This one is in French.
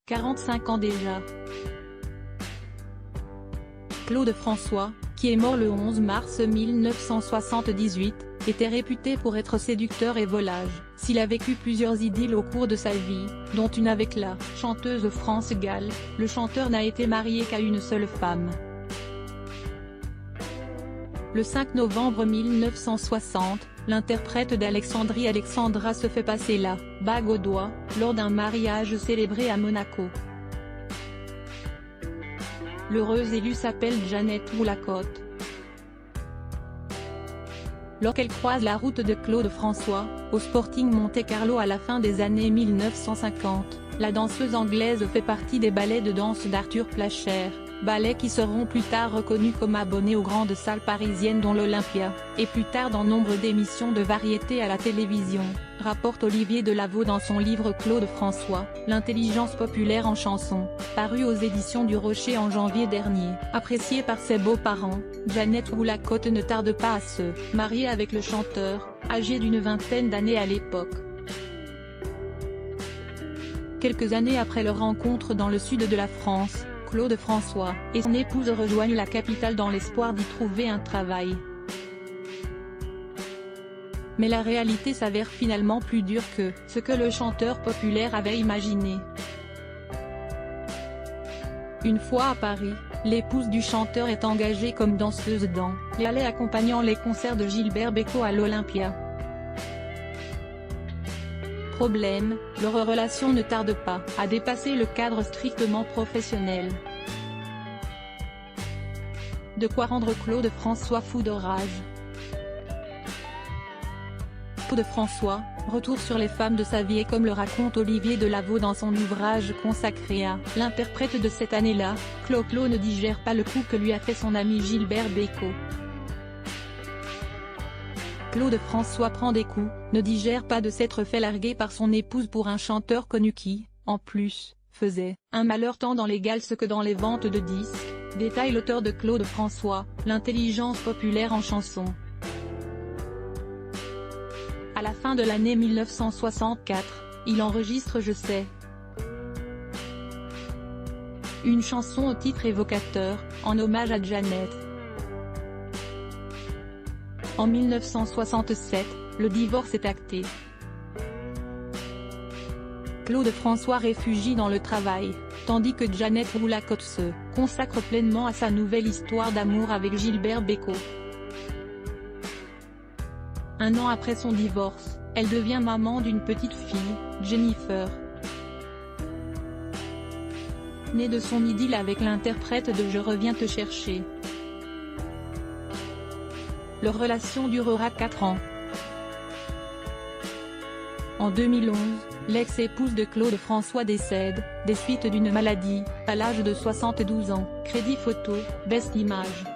45 ans déjà. Claude François, qui est mort le 11 mars 1978, était réputé pour être séducteur et volage. S'il a vécu plusieurs idylles au cours de sa vie, dont une avec la chanteuse France Gall, le chanteur n'a été marié qu'à une seule femme. Le 5 novembre 1960, l'interprète d'Alexandrie Alexandra se fait passer la bague au doigt, lors d'un mariage célébré à Monaco. L'heureuse élue s'appelle Jeannette Woolacott. Lorsqu'elle croise la route de Claude François, au Sporting Monte-Carlo à la fin des années 1950, la danseuse anglaise fait partie des ballets de danse d'Arthur Placher, ballets qui seront plus tard reconnus comme abonnés aux grandes salles parisiennes dont l'Olympia, et plus tard dans nombre d'émissions de variété à la télévision, rapporte Olivier Delaveau dans son livre Claude François, l'intelligence populaire en chanson, paru aux éditions du Rocher en janvier dernier. Appréciée par ses beaux-parents, Jeannette Woolacott ne tarde pas à se marier avec le chanteur, âgé d'une vingtaine d'années à l'époque. Quelques années après leur rencontre dans le sud de la France, Claude François et son épouse rejoignent la capitale dans l'espoir d'y trouver un travail. Mais la réalité s'avère finalement plus dure que ce que le chanteur populaire avait imaginé. Une fois à Paris, l'épouse du chanteur est engagée comme danseuse dans les ballets accompagnant les concerts de Gilbert Bécaud à l'Olympia. Problème, leur relation ne tarde pas à dépasser le cadre strictement professionnel. De quoi rendre Claude François fou de rage. Claude François, retour sur les femmes de sa vie et comme le raconte Olivier Delaveau dans son ouvrage consacré à l'interprète de cette année-là, Claude ne digère pas le coup que lui a fait son ami Gilbert Bécaud. Claude François prend des coups, ne digère pas de s'être fait larguer par son épouse pour un chanteur connu qui, en plus, faisait un malheur tant dans les galses que dans les ventes de disques, détaille l'auteur de Claude François, l'intelligence populaire en chanson. À la fin de l'année 1964, il enregistre Je sais, une chanson au titre évocateur, en hommage à Jeannette. En 1967, le divorce est acté. Claude François réfugie dans le travail, tandis que Jeannette Woolacott se consacre pleinement à sa nouvelle histoire d'amour avec Gilbert Bécaud. Un an après son divorce, elle devient maman d'une petite fille, Jennifer. Née de son idylle avec l'interprète de Je reviens te chercher. Leur relation durera 4 ans. En 2011, l'ex-épouse de Claude François décède, des suites d'une maladie, à l'âge de 72 ans. Crédit photo, Best Image.